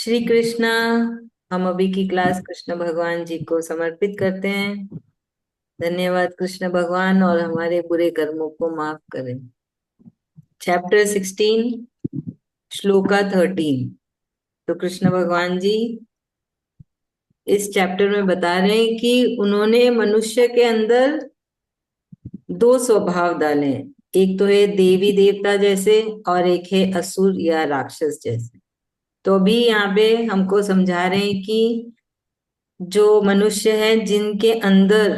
श्री कृष्णा। हम अभी की क्लास कृष्ण भगवान जी को समर्पित करते हैं। धन्यवाद कृष्ण भगवान, और हमारे बुरे कर्मों को माफ करें। चैप्टर 16, श्लोका 13। तो कृष्ण भगवान जी इस चैप्टर में बता रहे हैं कि उन्होंने मनुष्य के अंदर दो स्वभाव डाले हैं। एक तो है देवी देवता जैसे, और एक है असुर या राक्षस जैसे। तो अभी यहाँ पे हमको समझा रहे हैं कि जो मनुष्य हैं जिनके अंदर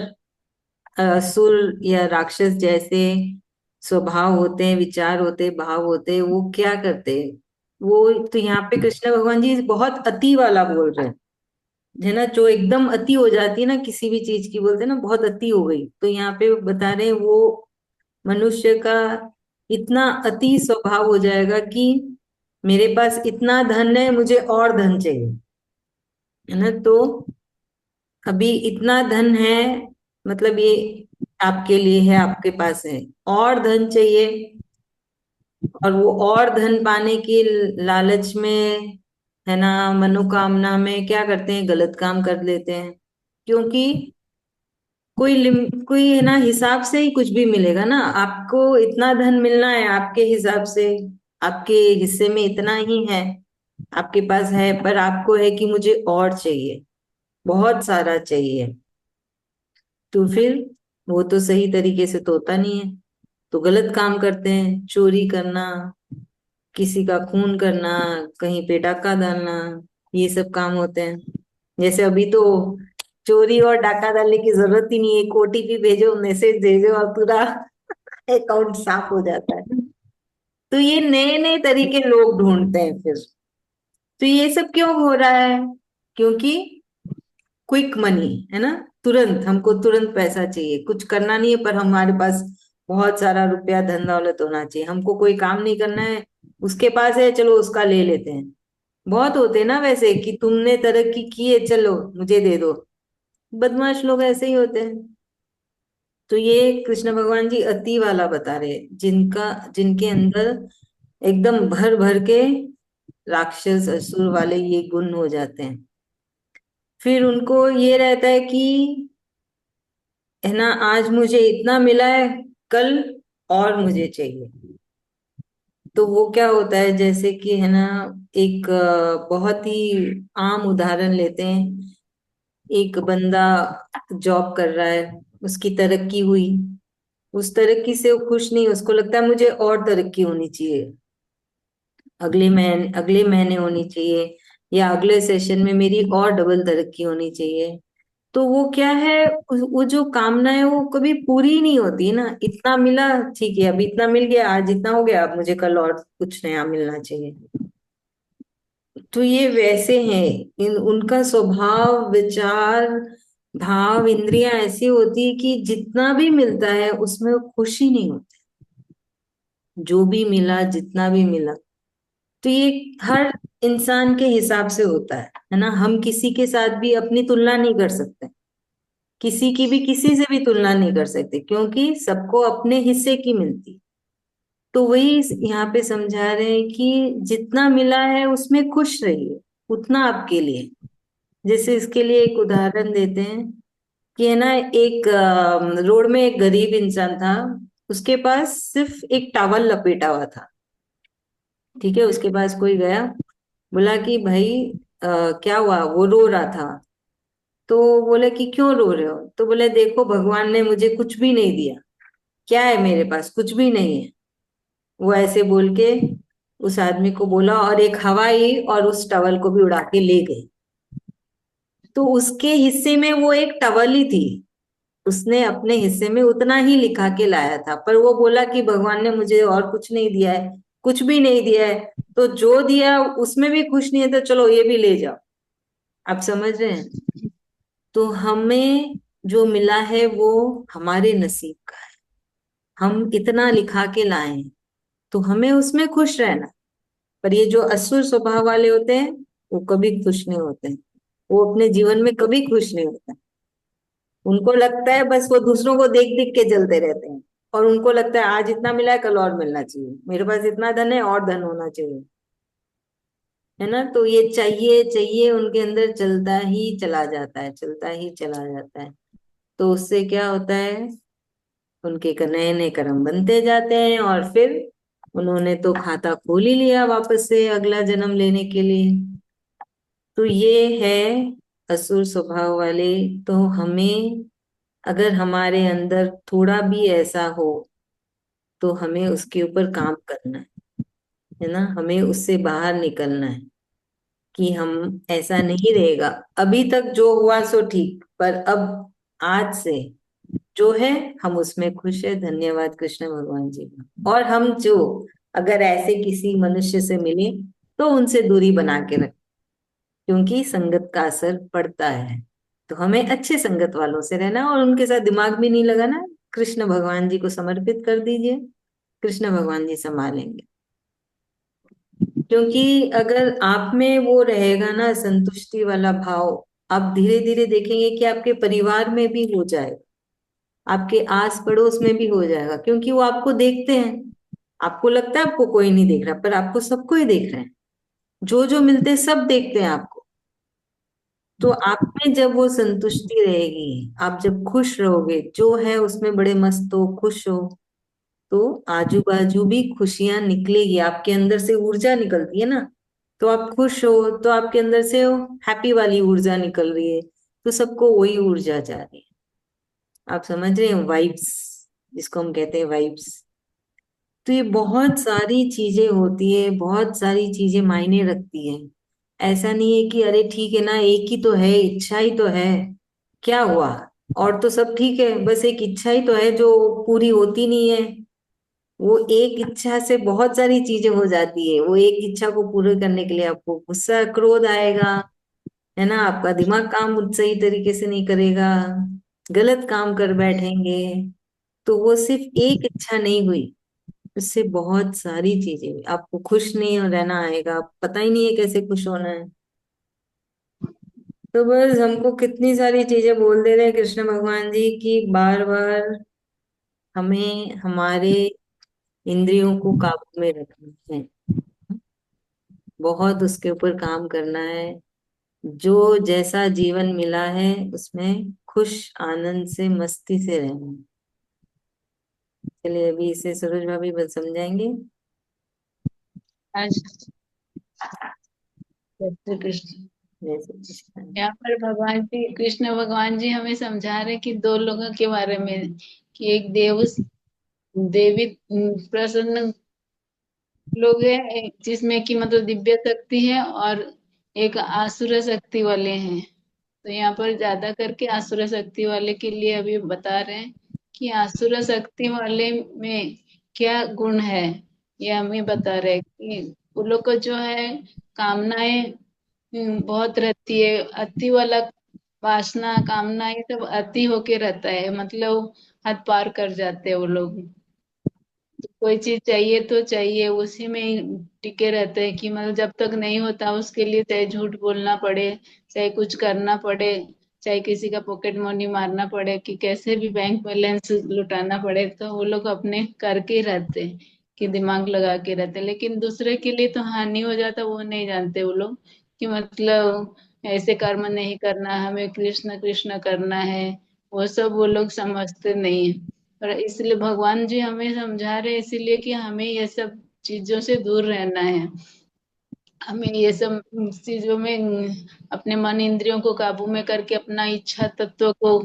असुर या राक्षस जैसे स्वभाव होते हैं, विचार होते हैं, भाव होते हैं, वो क्या करते हैं। वो तो यहाँ पे कृष्ण भगवान जी बहुत अति वाला बोल रहे हैं, है ना। जो एकदम अति हो जाती है ना किसी भी चीज की, बोलते हैं ना बहुत अति हो गई, तो यहाँ पे बता रहे हैं वो मनुष्य का इतना अति स्वभाव हो जाएगा कि मेरे पास इतना धन है, मुझे और धन चाहिए, है ना। तो अभी इतना धन है, मतलब ये आपके लिए है, आपके पास है, और धन चाहिए। और वो और धन पाने की लालच में, है ना, मनोकामना में क्या करते हैं, गलत काम कर लेते हैं। क्योंकि कोई है ना, हिसाब से ही कुछ भी मिलेगा ना। आपको इतना धन मिलना है आपके हिसाब से, आपके हिस्से में इतना ही है, आपके पास है, पर आपको है कि मुझे और चाहिए, बहुत सारा चाहिए। तो फिर वो तो सही तरीके से तो होता नहीं है, तो गलत काम करते हैं, चोरी करना, किसी का खून करना, कहीं पे डाका डालना, ये सब काम होते हैं। जैसे अभी तो चोरी और डाका डालने की जरूरत ही नहीं है, एक ओटीपी भेजो, मैसेज भेजो और पूरा अकाउंट साफ हो जाता है। तो ये नए नए तरीके लोग ढूंढते हैं फिर। तो ये सब क्यों हो रहा है? क्योंकि क्विक मनी, है ना। तुरंत हमको तुरंत पैसा चाहिए, कुछ करना नहीं है पर हमारे पास बहुत सारा रुपया धन दौलत होना चाहिए। हमको कोई काम नहीं करना है, उसके पास है, चलो उसका ले लेते हैं। बहुत होते हैं ना वैसे, कि तुमने तरक्की की है, चलो मुझे दे दो। बदमाश लोग ऐसे ही होते हैं। तो ये कृष्ण भगवान जी अति वाला बता रहे हैं, जिनके अंदर एकदम भर भर के राक्षस असुर वाले ये गुण हो जाते हैं। फिर उनको ये रहता है कि, है ना, आज मुझे इतना मिला है, कल और मुझे चाहिए। तो वो क्या होता है, जैसे कि, है ना, एक बहुत ही आम उदाहरण लेते हैं। एक बंदा जॉब कर रहा है, उसकी तरक्की हुई, उस तरक्की से वो खुश नहीं, उसको लगता है मुझे और तरक्की होनी चाहिए, अगले महीने होनी चाहिए, या अगले सेशन में मेरी और डबल तरक्की होनी चाहिए। तो वो क्या है, वो जो कामना है वो कभी पूरी नहीं होती है ना। इतना मिला, ठीक है, अभी इतना मिल गया, आज इतना हो गया, अब मुझे कल और कुछ नया मिलना चाहिए। तो ये वैसे हैं, इन उनका स्वभाव, विचार, भाव, इंद्रियां ऐसी होती है कि जितना भी मिलता है उसमें वो खुशी नहीं होती। जो भी मिला, जितना भी मिला, तो ये हर इंसान के हिसाब से होता है ना। हम किसी के साथ भी अपनी तुलना नहीं कर सकते, किसी की भी किसी से भी तुलना नहीं कर सकते, क्योंकि सबको अपने हिस्से की मिलती। तो वही यहाँ पे समझा रहे हैं कि जितना मिला है उसमें खुश रहिए, उतना आपके लिए। जैसे इसके लिए एक उदाहरण देते हैं कि, है ना, एक रोड में एक गरीब इंसान था, उसके पास सिर्फ एक टॉवल लपेटा हुआ था। ठीक है, उसके पास कोई गया, बोला कि भाई क्या हुआ, वो रो रहा था। तो बोले कि क्यों रो रहे हो, तो बोले देखो भगवान ने मुझे कुछ भी नहीं दिया, क्या है मेरे पास, कुछ भी नहीं है। वो ऐसे बोल के उस आदमी को बोला, और एक हवा आई और उस टवल को भी उड़ा के ले गई। तो उसके हिस्से में वो एक टवल ही थी, उसने अपने हिस्से में उतना ही लिखा के लाया था, पर वो बोला कि भगवान ने मुझे और कुछ नहीं दिया है, कुछ भी नहीं दिया है, तो जो दिया उसमें भी खुश नहीं है, तो चलो ये भी ले जाओ। आप समझ रहे हैं। तो हमें जो मिला है वो हमारे नसीब का है, हम इतना लिखा के लाए हैं, तो हमें उसमें खुश रहना। पर ये जो असुर स्वभाव वाले होते हैं, वो कभी खुश नहीं होते हैं, वो अपने जीवन में कभी खुश नहीं होते। उनको लगता है बस, वो दूसरों को देख देख के जलते रहते हैं, और उनको लगता है आज इतना मिला है, कल और मिलना चाहिए, मेरे पास इतना धन है और धन होना चाहिए, है ना। तो ये चाहिए चाहिए उनके अंदर चलता ही चला जाता है, चलता ही चला जाता है। तो उससे क्या होता है, उनके नए नए कर्म बनते जाते हैं, और फिर उन्होंने तो खाता खोल ही लिया वापस से अगला जन्म लेने के लिए। तो ये है असुर स्वभाव वाले। तो हमें, अगर हमारे अंदर थोड़ा भी ऐसा हो, तो हमें उसके ऊपर काम करना है ना, हमें उससे बाहर निकलना है कि हम ऐसा नहीं रहेगा। अभी तक जो हुआ सो ठीक, पर अब आज से जो है हम उसमें खुश है। धन्यवाद कृष्ण भगवान जी का। और हम जो, अगर ऐसे किसी मनुष्य से मिले तो उनसे दूरी बना के रखें, क्योंकि संगत का असर पड़ता है। तो हमें अच्छे संगत वालों से रहना, और उनके साथ दिमाग भी नहीं लगाना। कृष्ण भगवान जी को समर्पित कर दीजिए, कृष्ण भगवान जी संभालेंगे। क्योंकि अगर आप में वो रहेगा ना संतुष्टि वाला भाव, आप धीरे धीरे देखेंगे कि आपके परिवार में भी हो जाएगा, आपके आस पड़ोस में भी हो जाएगा। क्योंकि वो आपको देखते हैं, आपको लगता है आपको कोई नहीं देख रहा, पर आपको सबको ही देख रहे हैं। जो जो मिलते हैं सब देखते हैं आपको। तो आप में जब वो संतुष्टि रहेगी, आप जब खुश रहोगे, जो है उसमें बड़े मस्त हो, खुश हो, तो आजू बाजू भी खुशियां निकलेगी। आपके अंदर से ऊर्जा निकलती है ना, तो आप खुश हो तो आपके अंदर से हैप्पी वाली ऊर्जा निकल रही है, तो सबको वही ऊर्जा जा रही है। आप समझ रहे हैं, वाइब्स, जिसको हम कहते हैं वाइब्स। तो ये बहुत सारी चीजें होती है, बहुत सारी चीजें मायने रखती है। ऐसा नहीं है कि अरे ठीक है ना, एक ही तो है, इच्छा ही तो है, क्या हुआ, और तो सब ठीक है, बस एक इच्छा ही तो है जो पूरी होती नहीं है। वो एक इच्छा से बहुत सारी चीजें हो जाती है। वो एक इच्छा को पूरे करने के लिए आपको गुस्सा क्रोध आएगा, है ना, आपका दिमाग काम सही तरीके से नहीं करेगा, गलत काम कर बैठेंगे। तो वो सिर्फ एक इच्छा नहीं हुई, उससे बहुत सारी चीजें हुई। आपको खुश नहीं रहना आएगा, पता ही नहीं है कैसे खुश होना है। तो बस हमको कितनी सारी चीजें बोल दे रहे हैं कृष्ण भगवान जी की, बार बार हमें हमारे इंद्रियों को काबू में रखना है, बहुत उसके ऊपर काम करना है। जो जैसा जीवन मिला है उसमें खुश आनंद से मस्ती से रहना है। चलिए अभी इसे सरोज भाभी बस समझाएंगे। आज जय श्री कृष्ण। जय श्री कृष्ण। यहाँ पर भगवान जी, कृष्ण भगवान जी हमें समझा रहे कि दो लोगों के बारे में, कि एक देवी प्रसन्न लोग हैं, जिसमें कि मतलब दिव्य शक्ति है, और एक आसुर शक्ति वाले हैं। तो यहाँ पर ज्यादा करके आसुर शक्ति वाले के लिए अभी बता रहे हैं कि आसुर शक्ति वाले में क्या गुण है। ये हमें बता रहे हैं कि उन लोग को जो है कामनाएं बहुत रहती है, अति वाला वासना कामना ये सब अति होके रहता है, मतलब हद पार कर जाते हैं वो लोग। कोई चीज चाहिए तो चाहिए, उसी में ही टिके रहते हैं, कि मतलब जब तक नहीं होता उसके लिए चाहे झूठ बोलना पड़े, चाहे कुछ करना पड़े, चाहे किसी का पॉकेट मनी मारना पड़े, कि कैसे भी बैंक बैलेंस लुटाना पड़े, तो वो लोग अपने करके ही रहते हैं, कि दिमाग लगा के रहते हैं। लेकिन दूसरे के लिए तो हानि हो जाता, वो नहीं जानते वो लोग, कि मतलब ऐसे कर्म नहीं करना, हमें कृष्ण कृष्ण करना है, वो सब वो लोग समझते नहीं है। और इसलिए भगवान जी हमें समझा रहे हैं, इसीलिए कि हमें ये सब चीजों से दूर रहना है। हमें ये सब चीजों में अपने मन इंद्रियों को काबू में करके अपना इच्छा तत्व को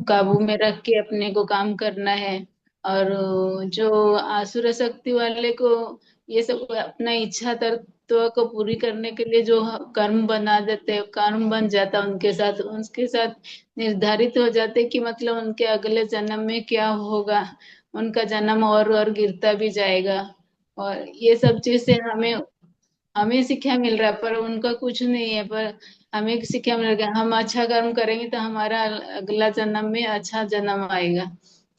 काबू में रख के अपने को काम करना है। और जो आसुर शक्ति वाले को ये सब अपना इच्छा तत्व को पूरी करने के लिए जो कर्म बना देते हैं, कर्म बन जाता है उनके साथ निर्धारित हो जाते कि मतलब उनके अगले जन्म में क्या होगा, उनका जन्म और गिरता भी जाएगा। और ये सब चीज से हमें हमें शिक्षा मिल रहा है, पर उनका कुछ नहीं है। पर हमें शिक्षा मिल रहा है, हम अच्छा कर्म करेंगे तो हमारा अगला जन्म में अच्छा जन्म आएगा,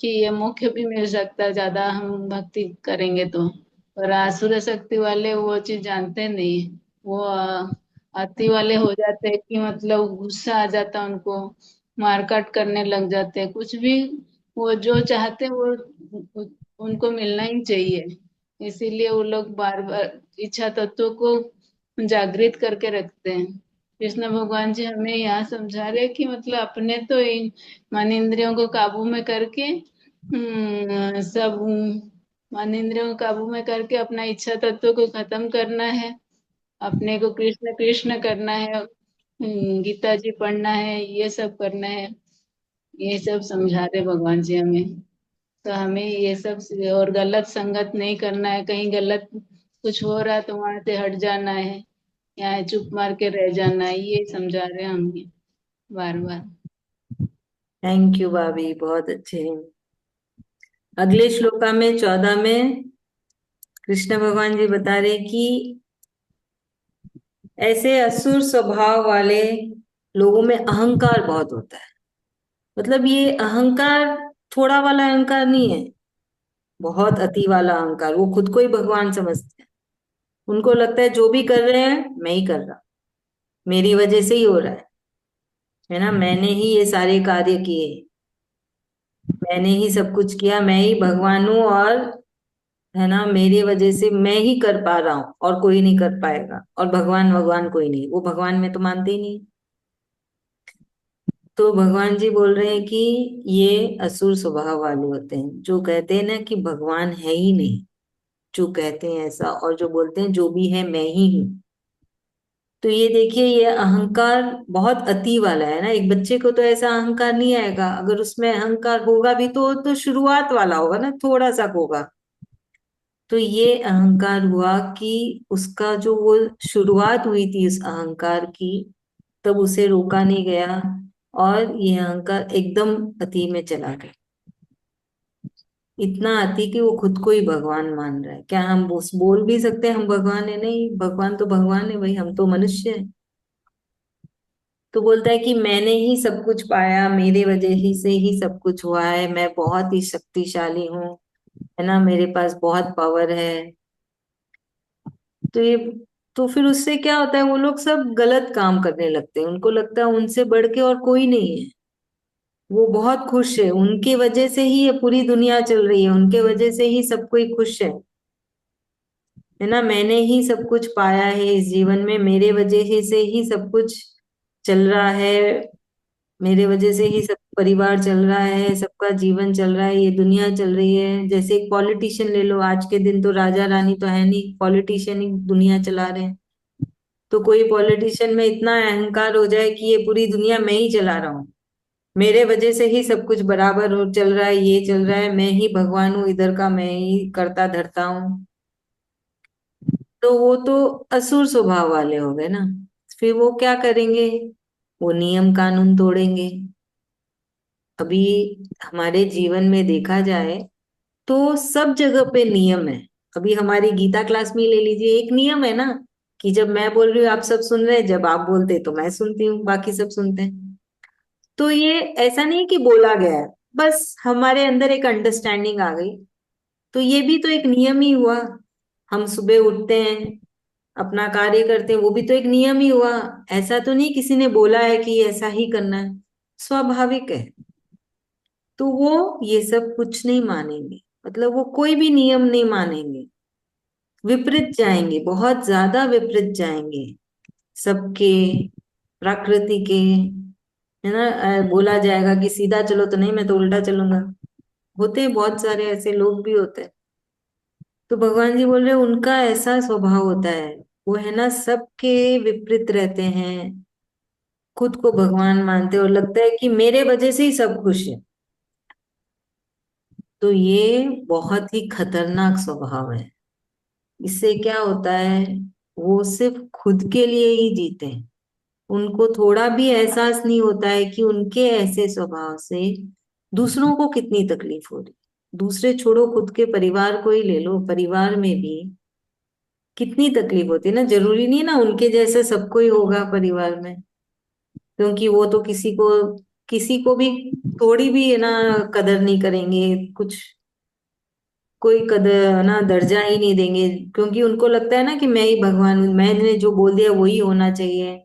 कि ये मोक्ष भी मिल सकता है ज्यादा हम भक्ति करेंगे तो। पर आसुर शक्ति वाले वो चीज जानते नहीं है। वो अति वाले हो जाते हैं, कि मतलब गुस्सा आ जाता है उनको, मारकाट करने लग जाते हैं, कुछ भी वो जो चाहते हैं वो उनको मिलना ही चाहिए। इसीलिए वो लोग बार बार इच्छा तत्व को जागृत करके रखते हैं। कृष्ण भगवान जी हमें यहाँ समझा रहे हैं कि मतलब अपने तो इन मन इंद्रियों को काबू में करके सब मन इंद्रियों को काबू में करके अपना इच्छा तत्व को खत्म करना है, अपने को कृष्ण कृष्ण करना है, गीता जी पढ़ना है, ये सब करना है। ये सब समझा रहे भगवान जी हमें। तो हमें ये सब और गलत संगत नहीं करना है, कहीं गलत कुछ हो रहा है तो वहां से हट जाना है, यहाँ चुप मार के रह जाना है, ये समझा रहे हैं हमें बार बार। थैंक यू भाभी, बहुत अच्छे हैं। अगले श्लोका में 14 में कृष्ण भगवान जी बता रहे कि ऐसे असुर स्वभाव वाले लोगों में अहंकार बहुत होता है। मतलब ये अहंकार थोड़ा वाला अहंकार नहीं है, बहुत अति वाला अहंकार। वो खुद को ही भगवान समझते हैं। उनको लगता है जो भी कर रहे हैं मैं ही कर रहा, मेरी वजह से ही हो रहा है ना, मैंने ही ये सारे कार्य किए, मैंने ही सब कुछ किया, मैं ही भगवान हूँ, और है ना, मेरी वजह से मैं ही कर पा रहा हूँ और कोई नहीं कर पाएगा, और भगवान भगवान कोई नहीं, वो भगवान में तो मानते ही नहीं। तो भगवान जी बोल रहे हैं कि ये असुर स्वभाव वाले होते हैं, जो कहते हैं ना कि भगवान है ही नहीं, जो कहते हैं ऐसा, और जो बोलते हैं जो भी है मैं ही हूँ। तो ये देखिए, ये अहंकार बहुत अति वाला है ना। एक बच्चे को तो ऐसा अहंकार नहीं आएगा, अगर उसमें अहंकार होगा भी तो शुरुआत वाला होगा ना, थोड़ा सा होगा। तो ये अहंकार हुआ कि उसका जो वो शुरुआत हुई थी इस अहंकार की, तब उसे रोका नहीं गया, और ये अहंकार एकदम अति में चला गया। इतना अति कि वो खुद को ही भगवान मान रहा है। क्या हम बोल भी सकते हैं हम भगवान है? नहीं, भगवान तो भगवान है भाई, हम तो मनुष्य हैं। तो बोलता है कि मैंने ही सब कुछ पाया, मेरे वजह ही से ही सब कुछ हुआ है, मैं बहुत ही शक्तिशाली हूँ, है ना, मेरे पास बहुत पावर है। तो ये, तो फिर उससे क्या होता है, वो लोग सब गलत काम करने लगते हैं, उनको लगता है उनसे बढ़ के और कोई नहीं है। वो बहुत खुश है, उनके वजह से ही ये पूरी दुनिया चल रही है, उनके वजह से ही सब कोई खुश है ना, मैंने ही सब कुछ पाया है इस जीवन में, मेरे वजह से ही सब कुछ चल रहा है, मेरे वजह से ही सब परिवार चल रहा है, सबका जीवन चल रहा है, ये दुनिया चल रही है। जैसे एक पॉलिटिशियन ले लो, आज के दिन तो राजा रानी तो है नहीं, पॉलिटिशियन ही दुनिया चला रहे हैं। तो कोई पॉलिटिशियन में इतना अहंकार हो जाए कि ये पूरी दुनिया मैं ही चला रहा हूँ, मेरे वजह से ही सब कुछ बराबर हो चल रहा है, ये चल रहा है, मैं ही भगवान हूँ, इधर का मैं ही करता धरता हूँ। तो वो तो असुर स्वभाव वाले हो गए ना। फिर वो क्या करेंगे? वो नियम कानून तोड़ेंगे। अभी हमारे जीवन में देखा जाए तो सब जगह पे नियम है। अभी हमारी गीता क्लास में ही ले लीजिए, एक नियम है ना, कि जब मैं बोल रही हूँ आप सब सुन रहे हैं, जब आप बोलते हैं तो मैं सुनती हूँ, बाकी सब सुनते हैं। तो ये ऐसा नहीं कि बोला गया है, बस हमारे अंदर एक अंडरस्टैंडिंग आ गई। तो ये भी तो एक नियम ही हुआ। हम सुबह उठते हैं, अपना कार्य करते हैं, वो भी तो एक नियम ही हुआ। ऐसा तो नहीं किसी ने बोला है कि ऐसा ही करना है, स्वाभाविक है। तो वो ये सब कुछ नहीं मानेंगे, मतलब वो कोई भी नियम नहीं मानेंगे, विपरीत जाएंगे, बहुत ज्यादा विपरीत जाएंगे सबके, प्रकृति के, है ना। बोला जाएगा कि सीधा चलो, तो नहीं, मैं तो उल्टा चलूंगा। होते हैं बहुत सारे ऐसे लोग भी होते हैं। तो भगवान जी बोल रहे हैं उनका ऐसा स्वभाव होता है, वो है ना सबके विपरीत रहते हैं, खुद को भगवान मानते हैं, और लगता है कि मेरे वजह से ही सब खुश है। तो ये बहुत ही खतरनाक स्वभाव है। इससे क्या होता है, वो सिर्फ खुद के लिए ही जीते हैं। उनको थोड़ा भी एहसास नहीं होता है कि उनके ऐसे स्वभाव से दूसरों को कितनी तकलीफ हो रही। दूसरे छोड़ो, खुद के परिवार को ही ले लो, परिवार में भी कितनी तकलीफ होती है ना। जरूरी नहीं है ना उनके जैसे सबको ही होगा परिवार में, क्योंकि वो तो किसी को भी थोड़ी भी है ना कदर नहीं करेंगे, कुछ कोई कदर ना दर्जा ही नहीं देंगे, क्योंकि उनको लगता है ना कि मैं ही भगवान हूं, मैंने जो बोल दिया वही होना चाहिए।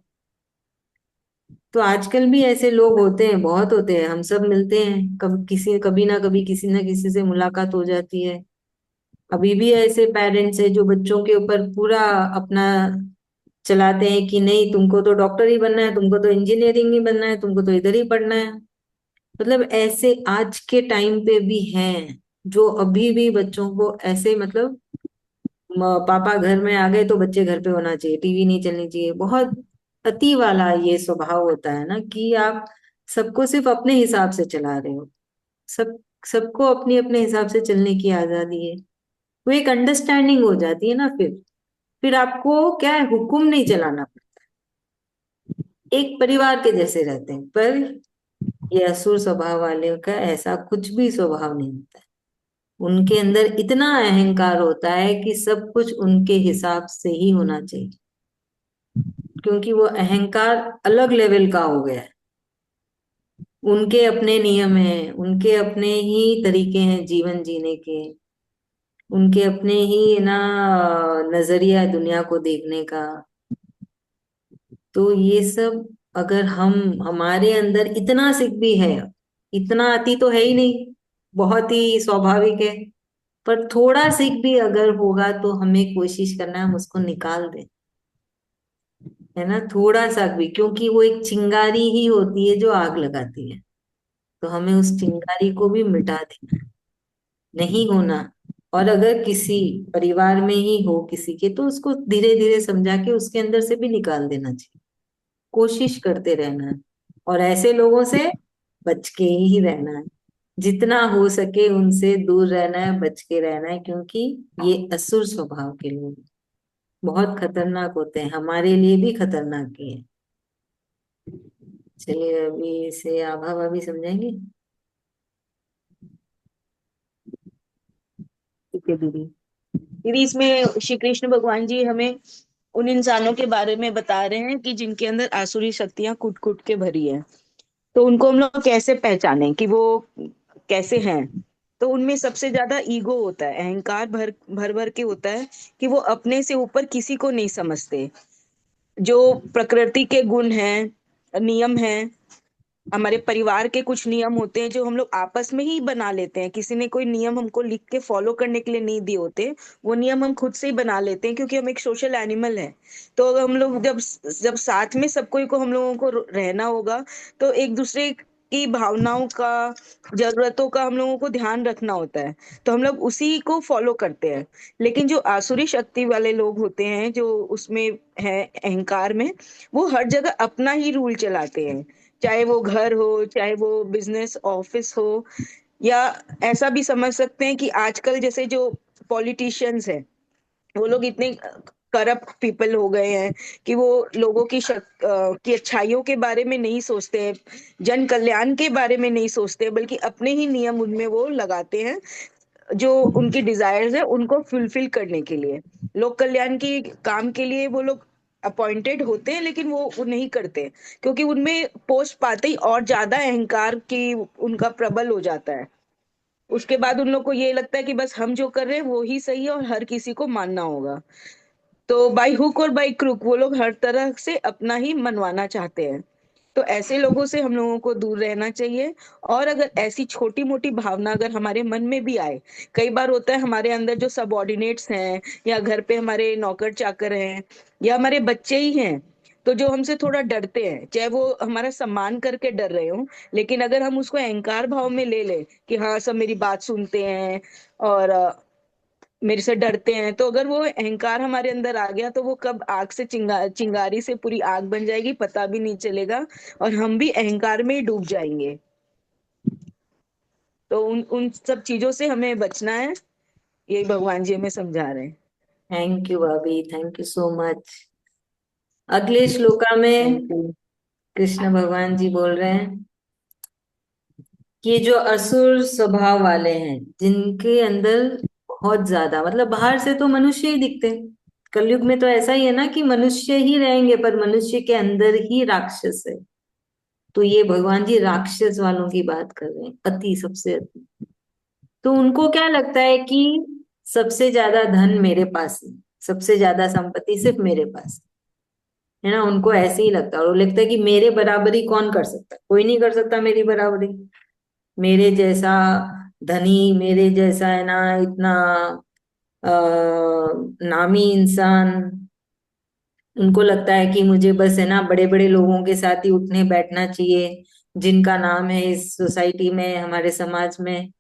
तो आजकल भी ऐसे लोग होते हैं, बहुत होते हैं, हम सब मिलते हैं, कभी ना किसी से मुलाकात हो जाती है। अभी भी ऐसे पेरेंट्स हैं जो बच्चों के ऊपर पूरा अपना चलाते हैं कि नहीं तुमको तो डॉक्टर ही बनना है, तुमको तो इंजीनियरिंग ही बनना है, तुमको तो इधर ही पढ़ना है। मतलब ऐसे आज के टाइम पे भी हैं जो अभी भी बच्चों को ऐसे, मतलब पापा घर में आ गए तो बच्चे घर पे होना चाहिए, टीवी नहीं चलनी चाहिए। बहुत अति वाला ये स्वभाव होता है ना, कि आप सबको सिर्फ अपने हिसाब से चला रहे हो। सब सबको अपनी अपने हिसाब से चलने की आजादी है। वो एक अंडरस्टैंडिंग हो जाती है ना, फिर आपको क्या है, हुक्म नहीं चलाना पड़ता। एक परिवार के जैसे रहते हैं। पर ये असुर स्वभाव वाले का ऐसा कुछ भी स्वभाव नहीं होता है। उनके अंदर इतना अहंकार होता है कि सब कुछ उनके हिसाब से ही होना चाहिए, क्योंकि वो अहंकार अलग लेवल का हो गया है। उनके अपने नियम हैं, उनके अपने ही तरीके हैं जीवन जीने के, उनके अपने ही ना नजरिया है दुनिया को देखने का। तो ये सब अगर हम, हमारे अंदर इतना सिख भी है, इतना अति तो है ही नहीं, बहुत ही स्वाभाविक है। पर थोड़ा सिख भी अगर होगा तो हमें कोशिश करना है हम उसको निकाल दें, है ना, थोड़ा सा भी, क्योंकि वो एक चिंगारी ही होती है जो आग लगाती है। तो हमें उस चिंगारी को भी मिटा देना है, नहीं होना। और अगर किसी परिवार में ही हो किसी के, तो उसको धीरे धीरे समझा के उसके अंदर से भी निकाल देना चाहिए। कोशिश करते रहना है, और ऐसे लोगों से बच के ही रहना है। जितना हो सके उनसे दूर रहना है, बच के रहना है, क्योंकि ये असुर स्वभाव के लोग बहुत खतरनाक होते हैं, हमारे लिए भी खतरनाक ही है। चलिए अभी से आभा भाभी समझाएंगे। ठीक है दीदी। दीदी इसमें श्री कृष्ण भगवान जी हमें उन इंसानों के बारे में बता रहे हैं कि जिनके अंदर आसुरी शक्तियां कूट कूट के भरी है। तो उनको हम लोग कैसे पहचाने कि वो कैसे हैं। तो उनमें सबसे ज्यादा ईगो होता है, अहंकार भर भर भर के होता है कि वो अपने से ऊपर किसी को नहीं समझते। जो प्रकृति के गुण हैं, नियम हैं, हमारे परिवार के कुछ नियम होते हैं जो हम लोग आपस में ही बना लेते हैं। किसी ने कोई नियम हमको लिख के फॉलो करने के लिए नहीं दिए होते, वो नियम हम खुद से ही बना लेते हैं, क्योंकि हम एक सोशल एनिमल है। तो अगर हम लोग जब जब साथ में सब कोई को हम लोगों को रहना होगा, तो एक दूसरे की भावनाओं का, जरूरतों का हम लोगों को ध्यान रखना होता है। तो हम लोग उसी को फॉलो करते हैं। लेकिन जो आसुरी शक्ति वाले लोग होते हैं, जो उसमें है अहंकार में, वो हर जगह अपना ही रूल चलाते हैं। चाहे वो घर हो, चाहे वो बिजनेस ऑफिस हो, या ऐसा भी समझ सकते हैं कि आजकल जैसे जो पॉलिटिशियंस हैं, वो लोग इतने करप्ट पीपल हो गए हैं कि वो लोगों की अच्छाइयों के बारे में नहीं सोचते हैं, जन कल्याण के बारे में नहीं सोचते, बल्कि अपने ही नियम उनमें वो लगाते हैं, जो उनकी डिजायर्स है उनको फुलफिल करने के लिए। लोक कल्याण की काम के लिए वो लोग अपॉइंटेड होते हैं, लेकिन वो नहीं करते, क्योंकि उनमें पोस्ट पाते ही और ज्यादा अहंकार की उनका प्रबल हो जाता है। उसके बाद उन लोग को ये लगता है कि बस हम जो कर रहे हैं वो ही सही है और हर किसी को मानना होगा। तो बाई हुक और बाई क्रुक वो लोग हर तरह से अपना ही मनवाना चाहते हैं। तो ऐसे लोगों से हम लोगों को दूर रहना चाहिए। और अगर ऐसी छोटी मोटी भावना अगर हमारे मन में भी आए, कई बार होता है हमारे अंदर जो सबॉर्डिनेट्स हैं, या घर पे हमारे नौकर चाकर हैं, या हमारे बच्चे ही हैं, तो जो हमसे थोड़ा डरते हैं, चाहे वो हमारा सम्मान करके डर रहे हो, लेकिन अगर हम उसको अहंकार भाव में ले ले कि हाँ सब मेरी बात सुनते हैं और मेरे से डरते हैं, तो अगर वो अहंकार हमारे अंदर आ गया, तो वो कब आग से चिंगारी से पूरी आग बन जाएगी, पता भी नहीं चलेगा, और हम भी अहंकार में ही डूब जाएंगे। तो उन उन सब चीजों से हमें बचना है। यही भगवान जी हमें समझा रहे हैं। थैंक यू भाभी, थैंक यू सो मच। अगले श्लोका में थैंक यू। कृष्ण भगवान जी बोल रहे हैं कि ये जो असुर स्वभाव वाले हैं, जिनके अंदर बहुत ज्यादा, मतलब बाहर से तो मनुष्य ही दिखते हैं, कलयुग में तो ऐसा ही है ना कि मनुष्य ही रहेंगे, पर मनुष्य के अंदर ही राक्षस है। तो ये भगवान जी राक्षस वालों की बात कर रहे हैं, अति, सबसे अति। तो उनको क्या लगता है कि सबसे ज्यादा धन मेरे पास है, सबसे ज्यादा संपत्ति सिर्फ मेरे पास है ना। उनको ऐसे ही लगता है, और वो लगता है कि मेरे बराबरी कौन कर सकता है, कोई नहीं कर सकता मेरी बराबरी। मेरे जैसा धनी, मेरे जैसा है ना, इतना नामी इंसान, उनको लगता है कि मुझे बस है ना बड़े बड़े लोगों के साथ ही उठने बैठना चाहिए, जिनका नाम है इस सोसाइटी में, हमारे समाज में।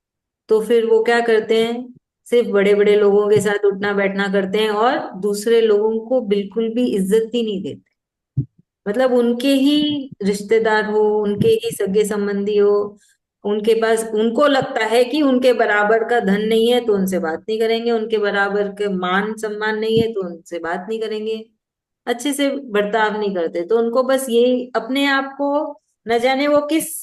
तो फिर वो क्या करते हैं, सिर्फ बड़े बड़े लोगों के साथ उठना बैठना करते हैं और दूसरे लोगों को बिल्कुल भी इज्जत ही नहीं देते। मतलब उनके ही रिश्तेदार हो, उनके ही सगे संबंधी हो, उनके पास उनको लगता है कि उनके बराबर का धन नहीं है तो उनसे बात नहीं करेंगे, उनके बराबर के मान सम्मान नहीं है तो उनसे बात नहीं करेंगे, अच्छे से बर्ताव नहीं करते। तो उनको बस ये अपने आप को, न जाने वो किस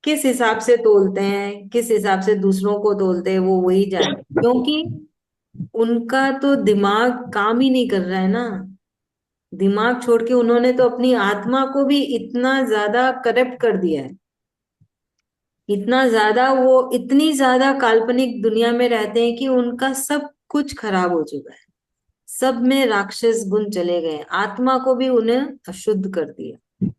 किस हिसाब से तोलते हैं, किस हिसाब से दूसरों को तोलते हैं, वो वही जाने, क्योंकि उनका तो दिमाग काम ही नहीं कर रहा है ना। दिमाग छोड़ के उन्होंने तो अपनी आत्मा को भी इतना ज्यादा करप्ट कर दिया है, इतना ज्यादा, वो इतनी ज्यादा काल्पनिक दुनिया में रहते हैं कि उनका सब कुछ खराब हो चुका है। सब में राक्षस गुण चले गए, आत्मा को भी उन्हें अशुद्ध कर दिया।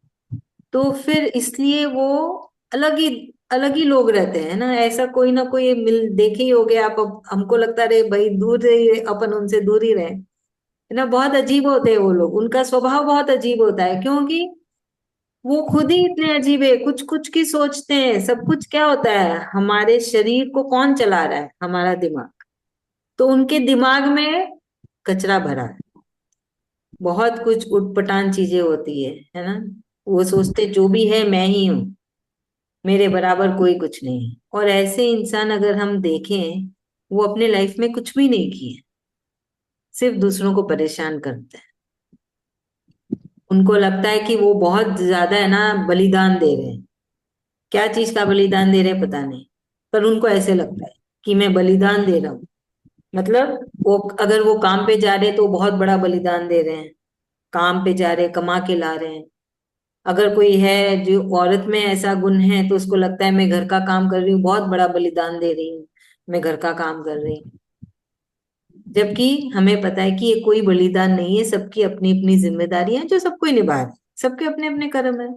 तो फिर इसलिए वो अलग ही लोग रहते हैं ना, ऐसा कोई ना कोई मिल देखे ही होगे आप। अब हमको लगता है, रे भाई दूर रहे, अपन उनसे दूर ही रहे, है ना। बहुत अजीब होते हैं वो लोग, उनका स्वभाव बहुत अजीब होता है, क्योंकि वो खुद ही इतने अजीब है, कुछ कुछ की सोचते हैं। सब कुछ क्या होता है, हमारे शरीर को कौन चला रहा है, हमारा दिमाग। तो उनके दिमाग में कचरा भरा है, बहुत कुछ उटपटांग चीजें होती है ना। वो सोचते जो भी है मैं ही हूँ, मेरे बराबर कोई कुछ नहीं है। और ऐसे इंसान अगर हम देखें, वो अपने लाइफ में कुछ भी नहीं किए, सिर्फ दूसरों को परेशान करते हैं। उनको लगता है कि वो बहुत ज्यादा है ना बलिदान दे रहे हैं। क्या चीज का बलिदान दे रहे हैं पता नहीं, पर उनको ऐसे लगता है कि मैं बलिदान दे रहा हूँ। मतलब वो अगर वो काम पे जा रहे हैं तो बहुत बड़ा बलिदान दे रहे हैं, काम पे जा रहे हैं, कमा के ला रहे हैं। अगर कोई है जो औरत में ऐसा गुण है तो उसको लगता है मैं घर का काम कर रही हूँ, बहुत बड़ा बलिदान दे रही हूँ, मैं घर का काम कर रही हूँ। जबकि हमें पता है कि ये कोई बलिदान नहीं है, सबकी अपनी अपनी जिम्मेदारी है जो सबको ही निभा रहे हैं, सबके अपने अपने कर्म है।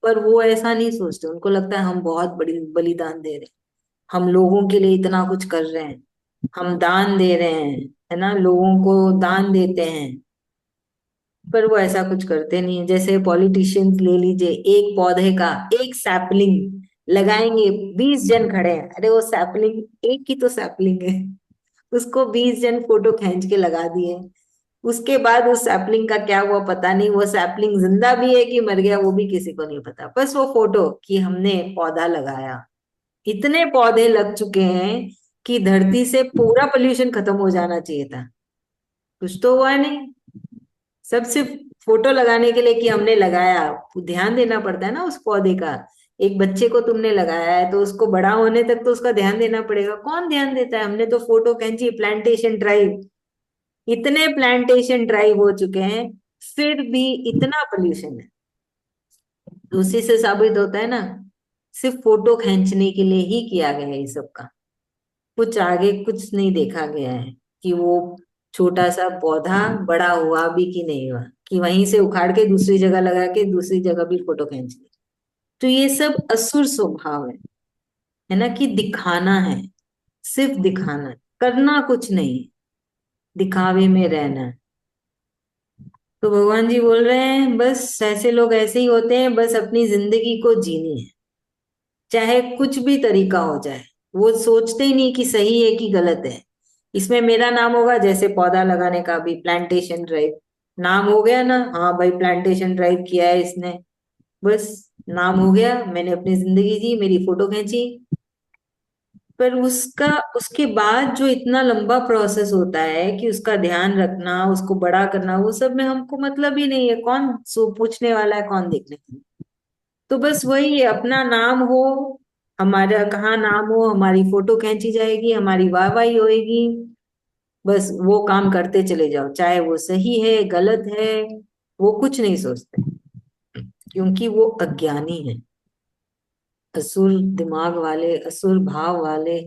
पर वो ऐसा नहीं सोचते, उनको लगता है हम बहुत बड़ी बलिदान दे रहे हैं, हम लोगों के लिए इतना कुछ कर रहे हैं, हम दान दे रहे हैं, है ना, लोगों को दान देते हैं। पर वो ऐसा कुछ करते नहीं है। जैसे पॉलिटिशियंस ले लीजिए, एक पौधे का एक सैपलिंग लगाएंगे, 20 जन खड़े हैं, अरे वो सैपलिंग एक ही तो सैपलिंग है, उसको 20 जन फोटो खींच के लगा दिए। उसके बाद उस सैपलिंग का क्या हुआ पता नहीं, वो सैपलिंग जिंदा भी है कि मर गया वो भी किसी को नहीं पता, बस वो फोटो कि हमने पौधा लगाया। इतने पौधे लग चुके हैं कि धरती से पूरा पोल्यूशन खत्म हो जाना चाहिए था, कुछ तो हुआ नहीं। सब सिर्फ फोटो लगाने के लिए कि हमने लगाया। ध्यान देना पड़ता है ना उस पौधे का। एक बच्चे को तुमने लगाया है तो उसको बड़ा होने तक तो उसका ध्यान देना पड़ेगा, कौन ध्यान देता है। हमने तो फोटो खींची, प्लांटेशन ड्राइव, इतने प्लांटेशन ड्राइव हो चुके हैं, फिर भी इतना पोल्यूशन है। तो उसी से साबित होता है ना, सिर्फ फोटो खींचने के लिए ही किया गया है ये सब का, कुछ आगे कुछ नहीं देखा गया है कि वो छोटा सा पौधा बड़ा हुआ भी कि नहीं हुआ, कि वहीं से उखाड़ के दूसरी जगह लगा के दूसरी जगह भी फोटो खींच ली। तो ये सब असुर स्वभाव है ना, कि दिखाना है, सिर्फ दिखाना है, करना कुछ नहीं, दिखावे में रहना है। तो भगवान जी बोल रहे हैं बस ऐसे लोग ऐसे ही होते हैं, बस अपनी जिंदगी को जीनी है, चाहे कुछ भी तरीका हो जाए। वो सोचते ही नहीं कि सही है कि गलत है। इसमें मेरा नाम होगा, जैसे पौधा लगाने का भी प्लांटेशन ड्राइव, नाम हो गया ना, हाँ भाई प्लांटेशन ड्राइव किया है इसने, बस नाम हो गया, मैंने अपनी जिंदगी जी, मेरी फोटो खींची। पर उसका उसके बाद जो इतना लंबा प्रोसेस होता है कि उसका ध्यान रखना, उसको बड़ा करना, वो सब में हमको मतलब ही नहीं है, कौन सो पूछने वाला है, कौन देखने वाला है। तो बस वही है, अपना नाम हो, हमारा कहाँ नाम हो, हमारी फोटो खींची जाएगी, हमारी वाहवाही होएगी, बस वो काम करते चले जाओ, चाहे वो सही है गलत है, वो कुछ नहीं सोचते, क्योंकि वो अज्ञानी है। असुर दिमाग वाले, असुर भाव वाले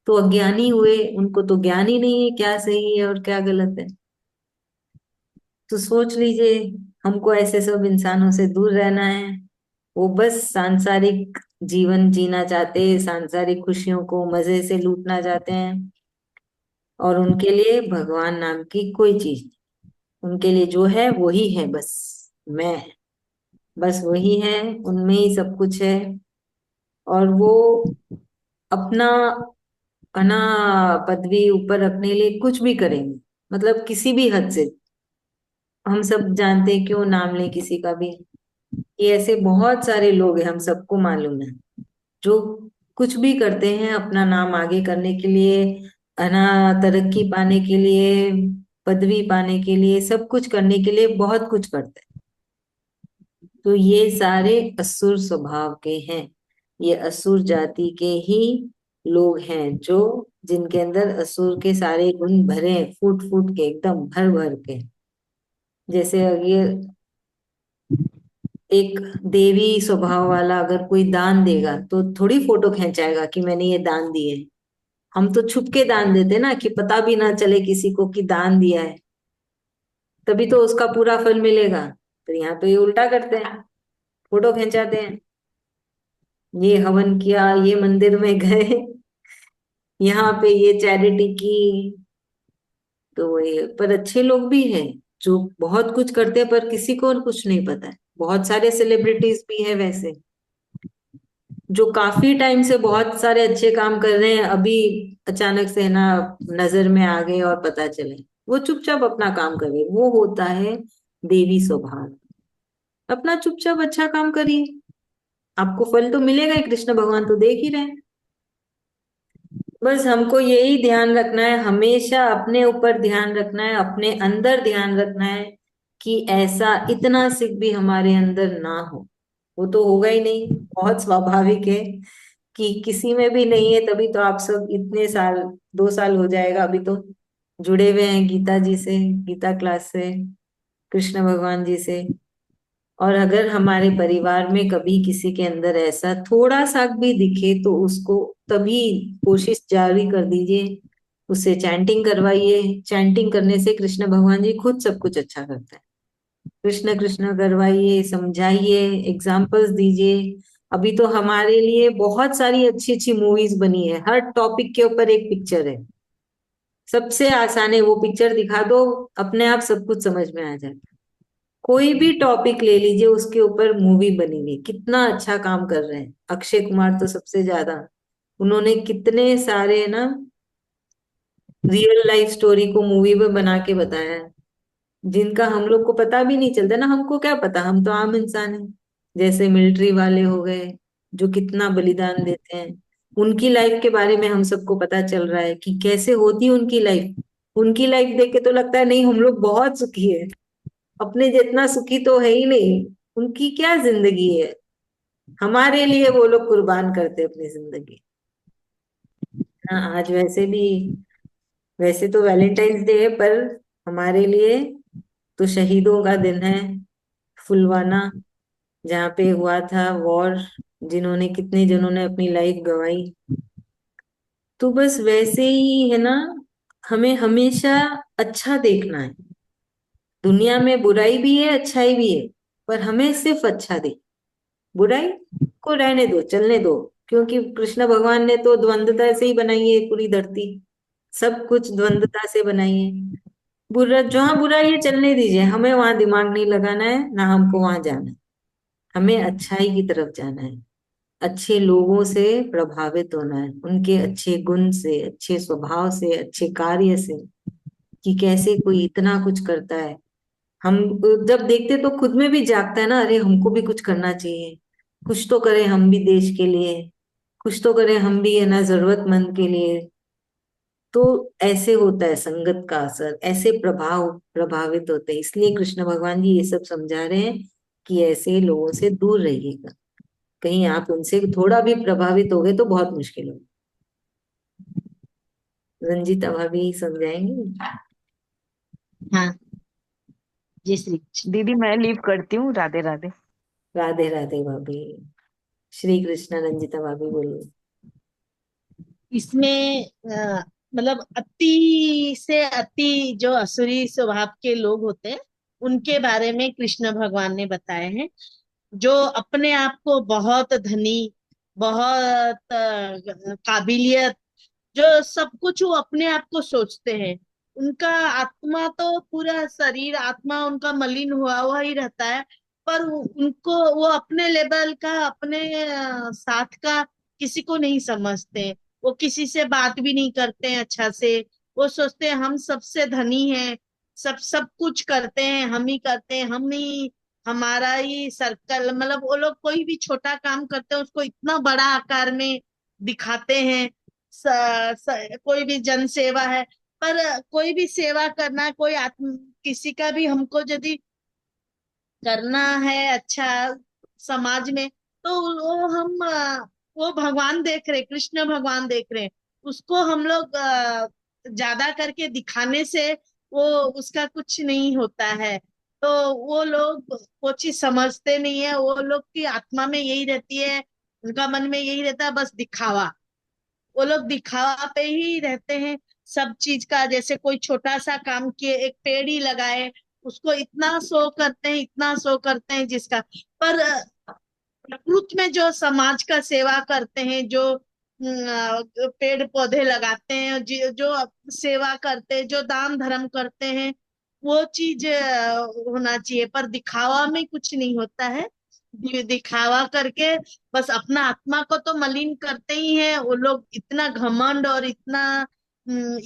तो अज्ञानी हुए, उनको तो ज्ञान ही नहीं है क्या सही है और क्या गलत है। तो सोच लीजिए, हमको ऐसे सब इंसानों से दूर रहना है। वो बस सांसारिक जीवन जीना चाहते हैं, सांसारिक खुशियों को मजे से लूटना चाहते हैं, और उनके लिए भगवान नाम की कोई चीज नहीं। उनके लिए जो है वही है, बस मैं, बस वही है, उनमें ही सब कुछ है। और वो अपना अपना पदवी ऊपर रखने के लिए कुछ भी करेंगे, मतलब किसी भी हद से। हम सब जानते हैं, क्यों नाम लें किसी का भी, ये ऐसे बहुत सारे लोग हैं, हम सबको मालूम है, जो कुछ भी करते हैं अपना नाम आगे करने के लिए, है ना, तरक्की पाने के लिए, पदवी पाने के लिए, सब कुछ करने के लिए बहुत कुछ करते हैं। तो ये सारे असुर स्वभाव के हैं, ये असुर जाति के ही लोग हैं, जो जिनके अंदर असुर के सारे गुण भरे हैं, फूट फूट के, एकदम भर भर के। जैसे ये एक देवी स्वभाव वाला अगर कोई दान देगा तो थोड़ी फोटो खींचाएगा कि मैंने ये दान दिए। हम तो छुप के दान देते ना, कि पता भी ना चले किसी को कि दान दिया है, तभी तो उसका पूरा फल मिलेगा। तो यहाँ तो ये उल्टा करते हैं, फोटो खिंचाते हैं, ये हवन किया, ये मंदिर में गए, यहाँ पे ये चैरिटी की। तो ये पर अच्छे लोग भी हैं जो बहुत कुछ करते हैं, पर किसी को कुछ नहीं पता है। बहुत सारे सेलिब्रिटीज भी हैं वैसे, जो काफी टाइम से बहुत सारे अच्छे काम कर रहे हैं, अभी अचानक से ना नजर में आ गए और पता चले। वो चुपचाप अपना काम करे, वो होता है देवी स्वभाव। अपना चुपचाप अच्छा काम करिए, आपको फल तो मिलेगा ही, कृष्ण भगवान तो देख ही रहे हैं। बस हमको यही ध्यान रखना है, हमेशा अपने ऊपर ध्यान रखना है, अपने अंदर ध्यान रखना है, कि ऐसा इतना सिख भी हमारे अंदर ना हो। वो तो होगा ही नहीं, बहुत स्वाभाविक है कि किसी में भी नहीं है, तभी तो आप सब इतने साल, 2 साल हो जाएगा अभी तो, जुड़े हुए हैं गीता जी से, गीता क्लास से, कृष्ण भगवान जी से। और अगर हमारे परिवार में कभी किसी के अंदर ऐसा थोड़ा सा भी दिखे, तो उसको तभी कोशिश जारी कर दीजिए, उससे चैंटिंग करवाइए। चैंटिंग करने से कृष्ण भगवान जी खुद सब कुछ अच्छा करते हैं। कृष्ण कृष्ण करवाइए, समझाइए, एग्जाम्पल्स दीजिए। अभी तो हमारे लिए बहुत सारी अच्छी अच्छी मूवीज बनी है, हर टॉपिक के ऊपर एक पिक्चर है। सबसे आसान है, वो पिक्चर दिखा दो, अपने आप सब कुछ समझ में आ जाता है। कोई भी टॉपिक ले लीजिए, उसके ऊपर मूवी बनी हुई, कितना अच्छा काम कर रहे हैं। अक्षय कुमार तो सबसे ज्यादा, उन्होंने कितने सारे ना रियल लाइफ स्टोरी को मूवी में बना के बताया है, जिनका हम लोग को पता भी नहीं चलता ना। हमको क्या पता, हम तो आम इंसान हैं। जैसे मिलिट्री वाले हो गए, जो कितना बलिदान देते हैं, उनकी लाइफ के बारे में हम सबको पता चल रहा है कि कैसे होती है उनकी लाइफ। उनकी लाइफ देख के तो लगता है नहीं, हम लोग बहुत सुखी है, अपने जितना सुखी तो है ही नहीं। उनकी क्या जिंदगी है, हमारे लिए वो लोग कुर्बान करते अपनी जिंदगी। हाँ, आज वैसे भी, वैसे तो वैलेंटाइंस डे है, पर हमारे लिए तो शहीदों का दिन है। फुलवाना, जहाँ पे हुआ था वॉर, जिन्होंने, कितने जनों ने अपनी लाइफ गंवाई। तो बस वैसे ही है ना, हमें हमेशा अच्छा देखना है। दुनिया में बुराई भी है, अच्छाई भी है, पर हमें सिर्फ अच्छा दे, बुराई को रहने दो, चलने दो। क्योंकि कृष्ण भगवान ने तो द्वंद्वता से ही बनाई है पूरी धरती, सब कुछ द्वंद्वता से बनाई है। बुरा, जहां बुरा है चलने दीजिए, हमें वहां दिमाग नहीं लगाना है, ना हमको वहां जाना है। हमें अच्छाई की तरफ जाना है, अच्छे लोगों से प्रभावित होना है, उनके अच्छे गुण से, अच्छे स्वभाव से, अच्छे कार्य से, कि कैसे कोई इतना कुछ करता है। हम जब देखते तो खुद में भी जागता है ना, अरे हमको भी कुछ करना चाहिए, कुछ तो करें हम भी देश के लिए, कुछ तो करें हम भी, है ना, जरूरतमंद के लिए। तो ऐसे होता है संगत का असर, ऐसे प्रभावित होते हैं। इसलिए कृष्ण भगवान जी ये सब समझा रहे हैं कि ऐसे लोगों से दूर रहिएगा। कहीं आप उनसे थोड़ा भी प्रभावित हो गए तो बहुत मुश्किल हो। रंजीता भाभी समझाएंगे। हाँ, जय श्री कृष्ण। दीदी मैं लीव करती हूँ, राधे राधे। राधे राधे भाभी। श्री कृष्ण। रंजीता भाभी बोलिए। इसमें मतलब अति से अति जो असुरी स्वभाव के लोग होते हैं, उनके बारे में कृष्ण भगवान ने बताए हैं। जो अपने आप को बहुत धनी, बहुत काबिलियत, जो सब कुछ वो अपने आप को सोचते हैं, उनका आत्मा तो पूरा शरीर आत्मा उनका मलिन हुआ हुआ ही रहता है, पर उनको वो अपने लेवल का अपने साथ का किसी को नहीं समझते। वो किसी से बात भी नहीं करते हैं अच्छा से। वो सोचते हैं हम सबसे धनी हैं, सब सब कुछ करते हैं, हम ही करते हैं, हम ही हमारा ही सर्कल, मतलब वो लोग कोई भी छोटा काम करते हैं उसको इतना बड़ा आकार में दिखाते हैं। कोई भी जन सेवा है, पर कोई भी सेवा करना, कोई आत्म किसी का भी हमको यदि करना है अच्छा समाज में, तो वो हम वो भगवान देख रहे, कृष्ण भगवान देख रहे हैं। उसको हम लोग ज्यादा करके दिखाने से वो उसका कुछ नहीं होता है। तो वो लोग वो चीज समझते नहीं है। वो लोग की आत्मा में यही रहती है, उनका मन में यही रहता है, बस दिखावा। वो लोग दिखावा पे ही रहते हैं सब चीज का। जैसे कोई छोटा सा काम किए, एक पेड़ ही लगाए, उसको इतना शो करते हैं, इतना शो करते हैं जिसका। पर प्रकृति में जो समाज का सेवा करते हैं, जो पेड़ पौधे लगाते हैं, जो सेवा करते हैं, जो दान धर्म करते हैं, वो चीज होना चाहिए। पर दिखावा में कुछ नहीं होता है। दिखावा करके बस अपना आत्मा को तो मलिन करते ही हैं वो लोग। इतना घमंड और इतना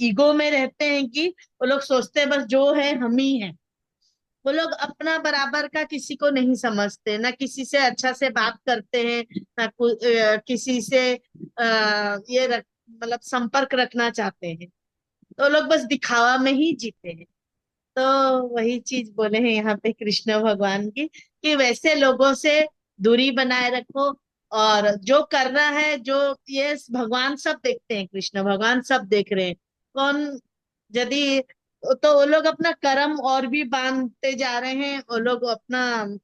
ईगो में रहते हैं कि वो लोग सोचते हैं बस जो है हम ही हैं। वो लोग अपना बराबर का किसी को नहीं समझते, ना किसी से अच्छा से बात करते हैं, ना किसी से ये मतलब संपर्क रखना चाहते हैं। तो लोग बस दिखावा में ही जीते हैं। तो वही चीज बोले हैं यहाँ पे कृष्ण भगवान की, कि वैसे लोगों से दूरी बनाए रखो। और जो करना है, जो ये भगवान सब देखते हैं, कृष्ण भगवान सब देख रहे हैं। कौन यदि तो वो लोग अपना कर्म और भी बांधते जा रहे हैं, वो लोग अपना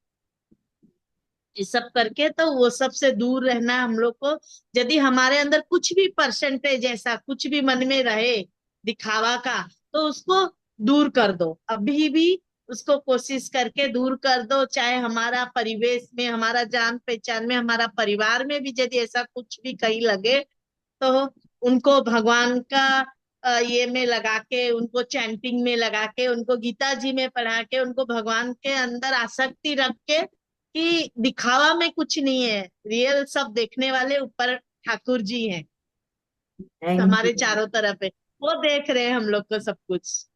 ये सब करके। तो वो सब से दूर रहना है हम लोग को। यदि हमारे अंदर कुछ भी परसेंटेज ऐसा कुछ भी मन में रहे दिखावा का, तो उसको दूर कर दो अभी भी। उसको कोशिश करके दूर कर दो। चाहे हमारा परिवेश में, हमारा जान पहचान में, हमारा परिवार में भी यदि ऐसा कुछ भी कहीं लगे, तो उनको भगवान का ये में लगा के, उनको चैंटिंग में लगा के, उनको गीता जी में पढ़ा के, उनको भगवान के अंदर आसक्ति रख के, कि दिखावा में कुछ नहीं है, रियल सब देखने वाले ऊपर ठाकुर जी हैं, थैंक हमारे यू। चारों तरफ है, वो देख रहे हैं हम लोग को सब कुछ।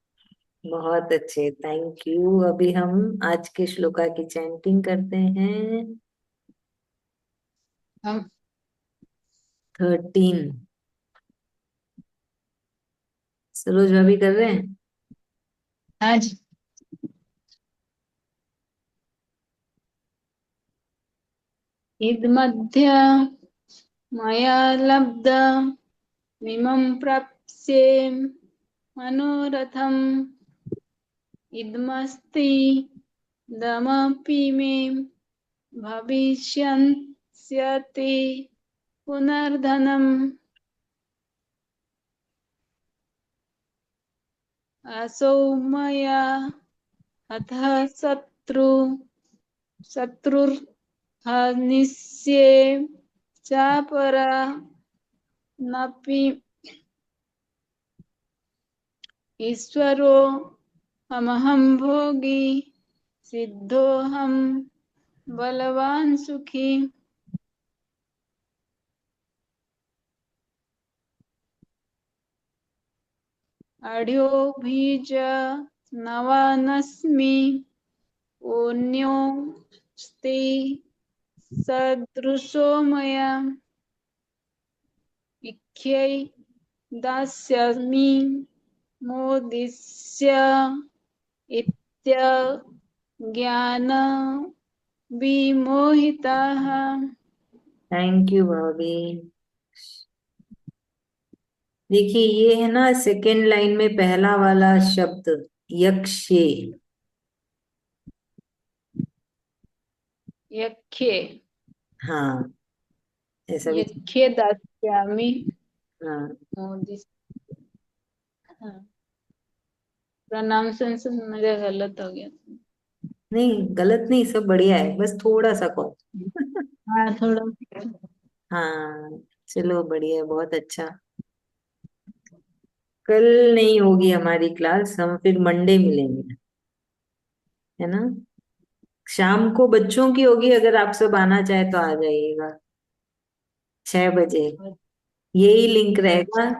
बहुत अच्छे, थैंक यू। अभी हम आज के श्लोका की चैंटिंग करते हैं। हम 13। सरोज भाभी कर रहे हैं। आज इदमध्य मया लब्ध मिमं प्राप्स्ये मनोरथम् इदमस्ति दमपि मे भविष्यन्स्यति पुनर्धनम् असौ मया हतः शत्रुर्हनिष्ये चापरा नपि ईश्वरो अमहं भोगी सिद्धोऽहं बलवान् सुखी। अढ्योऽभिज नवानस्मि पुण्योऽस्ति सदृशो मया इख्यै दास्यामि मोदिष्य इत्यज्ञान विमोहिताः। थैंक यू भाभी। देखिए ये है ना, सेकेंड लाइन में पहला वाला शब्द यक्षे। यख्ये हाँ, ऐसा भी। यख्ये दास्यामि हाँ, मोदिष्य। हाँ, प्रोनाउंसिएशन मेरा गलत हो गया। नहीं गलत नहीं, सब बढ़िया है, बस थोड़ा सा कौन। हाँ थोड़ा। हाँ, चलो बढ़िया है, बहुत अच्छा। कल नहीं होगी हमारी क्लास, हम फिर मंडे मिलेंगे, है ना। शाम को बच्चों की होगी, अगर आप सब आना चाहे तो आ जाइएगा 6 बजे। यही लिंक रहेगा,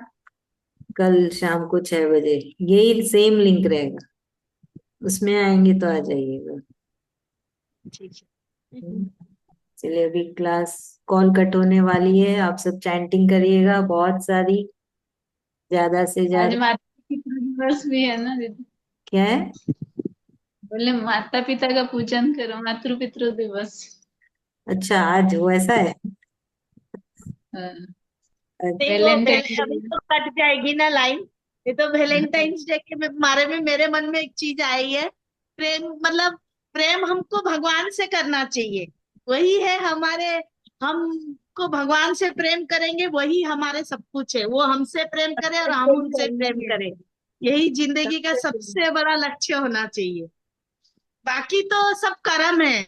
कल शाम को 6 बजे, यही सेम लिंक रहेगा, उसमें आएंगे तो आ जाइएगा। ठीक है। चलिए, अभी क्लास कॉल कट होने वाली है, आप सब चैंटिंग करिएगा बहुत सारी, ज्यादा से आज ज्यादा। माता पिता दिवस भी है ना दीदी। क्या है? बोले माता पिता का पूजन करो, मातृ पितृ दिवस। अच्छा, आज वो ऐसा है। हाँ। नहीं, वो वैलेंटाइन अभी डे। तो कट जाएगी ना लाइन। ये तो वैलेंटाइंस डे के बारे में मेरे मन में एक चीज आई है। प्रेम मतलब प्रेम हमको भगवान से करना चाहिए। वही है हमारे, हमको भगवान से प्रेम करेंगे वही हमारे सब कुछ है। वो हमसे प्रेम करे और हम उनसे प्रेम करें। यही जिंदगी का सबसे बड़ा लक्ष्य होना चाहिए। बाकी तो सब कर्म है।